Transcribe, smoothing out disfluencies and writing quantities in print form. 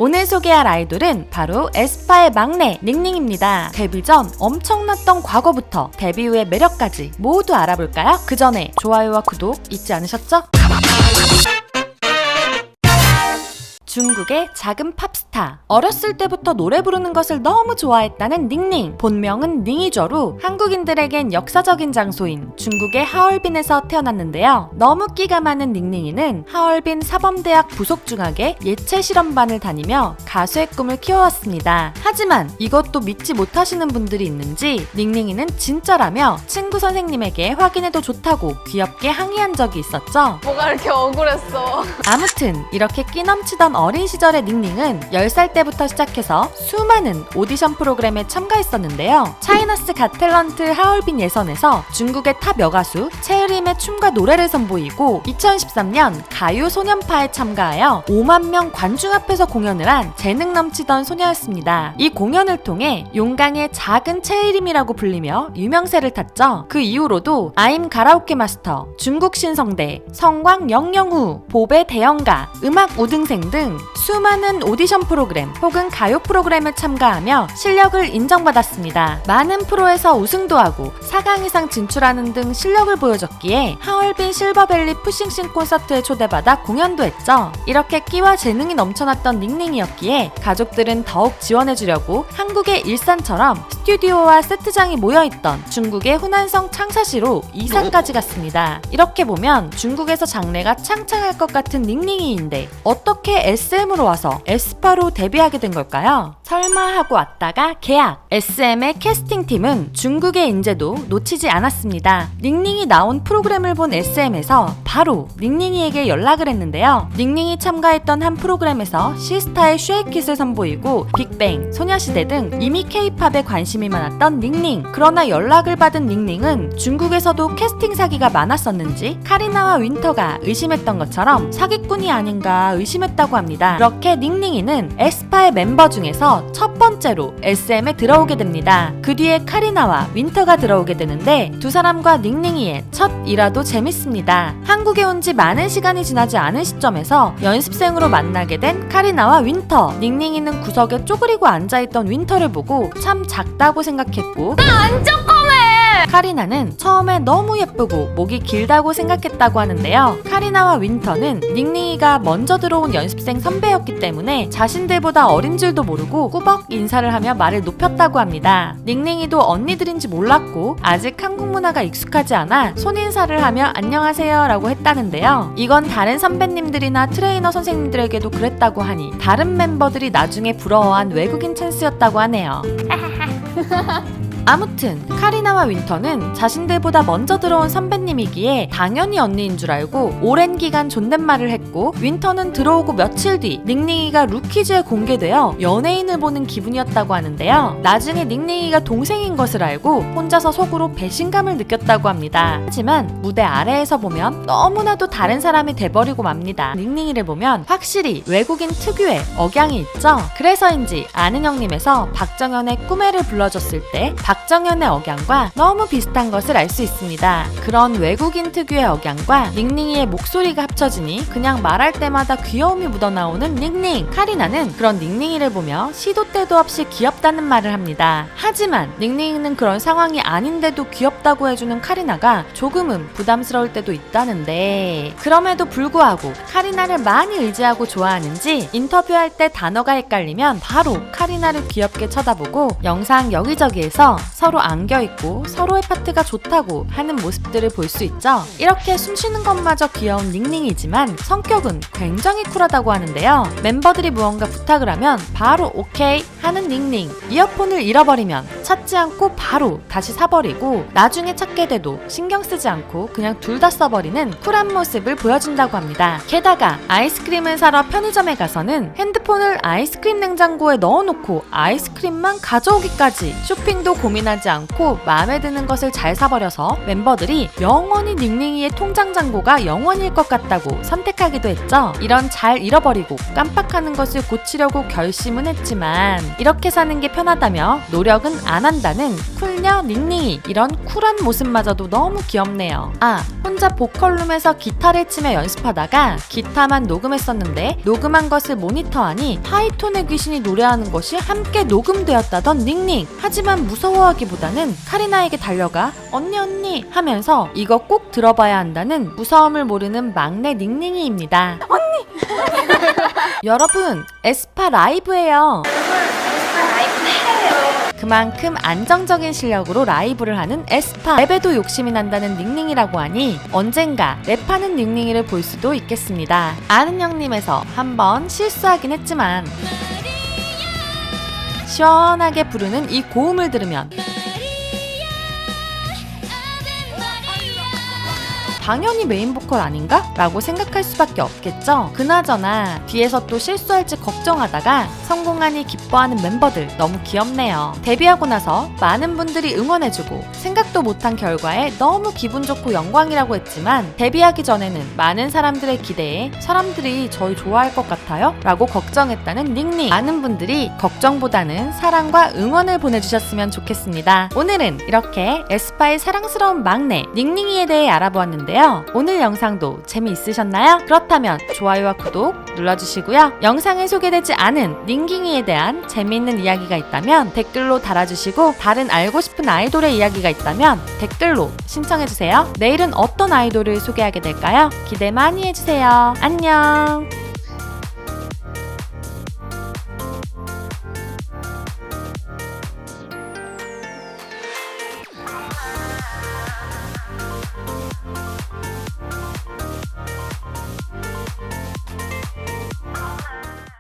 오늘 소개할 아이돌은 바로 에스파의 막내 닝닝입니다. 데뷔 전 엄청났던 과거부터 데뷔 후의 매력까지 모두 알아볼까요? 그 전에 좋아요와 구독 잊지 않으셨죠? 중국의 작은 팝스타. 어렸을 때부터 노래 부르는 것을 너무 좋아했다는 닝닝. 본명은 닝이저로 한국인들에겐 역사적인 장소인 중국의 하얼빈에서 태어났는데요. 너무 끼가 많은 닝닝이는 하얼빈 사범대학 부속중학의 예체실험반을 다니며 가수의 꿈을 키워왔습니다. 하지만 이것도 믿지 못하시는 분들이 있는지 닝닝이는 진짜라며 친구 선생님에게 확인해도 좋다고 귀엽게 항의한 적이 있었죠. 뭐가 이렇게 억울했어. 아무튼 이렇게 끼 넘치던 어린 시절의 닝닝은 10살 때부터 시작해서 수많은 오디션 프로그램에 참가했었는데요. 차이나스 갓탤런트 하얼빈 예선에서 중국의 탑 여가수 채으림의 춤과 노래를 선보이고 2013년 가요 소년파에 참가하여 5만 명 관중 앞에서 공연을 한 재능 넘치던 소녀였습니다. 이 공연을 통해 용강의 작은 채으림이라고 불리며 유명세를 탔죠. 그 이후로도 아임 가라오케 마스터, 중국 신성대, 성광 영영후, 보배 대형가, 음악 우등생 등 수많은 오디션 프로그램 혹은 가요 프로그램에 참가하며 실력을 인정받았습니다. 많은 프로에서 우승도 하고 4강 이상 진출하는 등 실력을 보여줬기에 하얼빈 실버밸리 푸싱신 콘서트에 초대받아 공연도 했죠. 이렇게 끼와 재능이 넘쳐났던 닝닝이었기에 가족들은 더욱 지원해주려고 한국의 일산처럼 스튜디오와 세트장이 모여있던 중국의 후난성 창샤시로 이사까지 갔습니다. 이렇게 보면 중국에서 장래가 창창할 것 같은 닝닝이인데 어떻게 SM으로 와서 에스파로 데뷔하게 된 걸까요? 설마 하고 왔다가 계약! SM의 캐스팅팀은 중국의 인재도 놓치지 않았습니다. 닝닝이 나온 프로그램을 본 SM에서 바로 닝닝이에게 연락을 했는데요. 닝닝이 참가했던 한 프로그램에서 시스타의 쉐이킷을 선보이고 빅뱅, 소녀시대 등 이미 K-팝에 관심이 많았던 닝닝. 그러나 연락을 받은 닝닝은 중국에서도 캐스팅 사기가 많았었는지 카리나와 윈터가 의심했던 것처럼 사기꾼이 아닌가 의심했다고 합니다. 그렇게 닝닝이는 에스파의 멤버 중에서 첫 번째로 SM에 들어오게 됩니다. 그 뒤에 카리나와 윈터가 들어오게 되는데 두 사람과 닝닝이의 첫 일화도 재밌습니다. 한국에 온 지 많은 시간이 지나지 않은 시점에서 연습생으로 만나게 된 카리나와 윈터. 닝닝이는 구석에 쪼그리고 앉아있던 윈터를 보고 참 작다고 생각했고 안 조그매! 카리나는 처음에 너무 예쁘고 목이 길다고 생각했다고 하는데요. 카리나와 윈터는 닝닝이가 먼저 들어온 연습생 선배였기 때문에 자신들보다 어린 줄도 모르고 꾸벅 인사를 하며 말을 높였다고 합니다. 닝닝이도 언니들인지 몰랐고 아직 한국 문화가 익숙하지 않아 손인사를 하며 안녕하세요 라고 했다는데요. 이건 다른 선배님들이나 트레이너 선생님들에게도 그랬다고 하니 다른 멤버들이 나중에 부러워한 외국인 찬스였다고 하네요. 아무튼 카리나와 윈터는 자신들보다 먼저 들어온 선배님이기에 당연히 언니인 줄 알고 오랜 기간 존댓말을 했고 윈터는 들어오고 며칠 뒤 닝닝이가 루키즈에 공개되어 연예인을 보는 기분이었다고 하는데요. 나중에 닝닝이가 동생인 것을 알고 혼자서 속으로 배신감을 느꼈다고 합니다. 하지만 무대 아래에서 보면 너무나도 다른 사람이 돼버리고 맙니다. 닝닝이를 보면 확실히 외국인 특유의 억양이 있죠. 그래서인지 아는 형님에서 박정현의 꿈에를 불러줬을 때 박정현의 억양과 너무 비슷한 것을 알 수 있습니다. 그런 외국인 특유의 억양과 닝닝이의 목소리가 합쳐지니 그냥 말할 때마다 귀여움이 묻어나오는 닝닝. 카리나는 그런 닝닝이를 보며 시도 때도 없이 귀엽다는 말을 합니다. 하지만 닝닝이는 그런 상황이 아닌데도 귀엽다고 해주는 카리나가 조금은 부담스러울 때도 있다는데 그럼에도 불구하고 카리나를 많이 의지하고 좋아하는지 인터뷰할 때 단어가 헷갈리면 바로 카리나를 귀엽게 쳐다보고 영상 여기저기에서 서로 안겨있고 서로의 파트가 좋다고 하는 모습들을 볼 수 있죠. 이렇게 숨쉬는 것마저 귀여운 닝닝이지만 성격은 굉장히 쿨하다고 하는데요. 멤버들이 무언가 부탁을 하면 바로 오케이 하는 닝닝. 이어폰을 잃어버리면 찾지 않고 바로 다시 사버리고 나중에 찾게 돼도 신경 쓰지 않고 그냥 둘 다 써버리는 쿨한 모습을 보여준다고 합니다. 게다가 아이스크림을 사러 편의점에 가서는 핸드폰을 아이스크림 냉장고에 넣어놓고 아이스크림만 가져오기까지. 쇼핑도 고민하지 않고 마음에 드는 것을 잘 사버려서 멤버들이 영원히 닝닝이의 통장 잔고가 영원일 것 같다고 선택하기도 했죠. 이런 잘 잃어버리고 깜빡하는 것을 고치려고 결심은 했지만 이렇게 사는 게 편하다며 노력은 안 한다는 쿨녀 닝닝이. 이런 쿨한 모습마저도 너무 귀엽네요. 아, 혼자 보컬룸에서 기타를 치며 연습하다가 기타만 녹음했었는데 녹음한 것을 모니터하니 하이톤의 귀신이 노래하는 것이 함께 녹음되었다던 닝닝. 하지만 무서워하기보다는 카리나에게 달려가 언니 하면서 이거 꼭 들어봐야 한다는 무서움을 모르는 막내 닝닝이입니다. 언니! 여러분, 에스파 라이브예요. 그만큼 안정적인 실력으로 라이브를 하는 에스파. 랩에도 욕심이 난다는 닝닝이라고 하니 언젠가 랩하는 닝닝이를 볼 수도 있겠습니다. 아는 형님에서 한번 실수하긴 했지만 시원하게 부르는 이 고음을 들으면 당연히 메인 보컬 아닌가? 라고 생각할 수밖에 없겠죠? 그나저나 뒤에서 또 실수할지 걱정하다가 성공하니 기뻐하는 멤버들 너무 귀엽네요. 데뷔하고 나서 많은 분들이 응원해주고 생각도 못한 결과에 너무 기분 좋고 영광이라고 했지만 데뷔하기 전에는 많은 사람들의 기대에 사람들이 저희 좋아할 것 같아요? 라고 걱정했다는 닝닝. 많은 분들이 걱정보다는 사랑과 응원을 보내주셨으면 좋겠습니다. 오늘은 이렇게 에스파의 사랑스러운 막내 닝닝이에 대해 알아보았는데요. 오늘 영상도 재미있으셨나요? 그렇다면 좋아요와 구독 눌러주시고요. 영상에 소개되지 않은 닝깅이에 대한 재미있는 이야기가 있다면 댓글로 달아주시고 다른 알고 싶은 아이돌의 이야기가 있다면 댓글로 신청해주세요. 내일은 어떤 아이돌을 소개하게 될까요? 기대 많이 해주세요. 안녕!